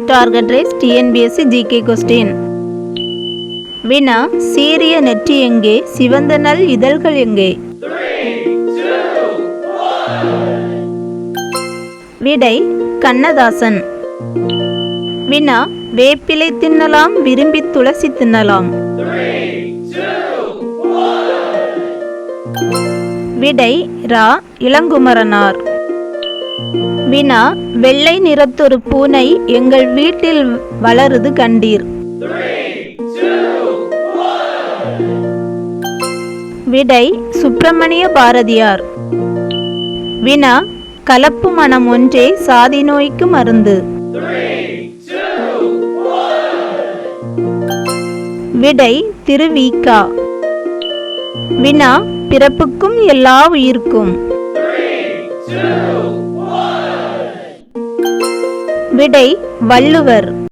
Target rice TNPSC GK question. வினா: சீரிய நெற்றி எங்கே, சிவந்த நல் இதழ்கள் எங்கே? விடை: கண்ணதாசன். வினா: வேப்பிலை தின்னலாம், விரும்பி துளசி தின்னலாம். விடை: ரா. இளங்குமரனார். வினா: வெள்ளை நிறத்தொரு பூனை எங்கள் வீட்டில் வளருது கண்டீர். விடை: சுப்பிரமணிய பாரதியார். வினா: கலப்பு மனம் ஒன்றே சாதி நோய்க்கு மருந்து. விடை: திருவிக. வினா: பிறப்புக்கும் எல்லா உயிர்க்கும். விடை: வள்ளுவர்.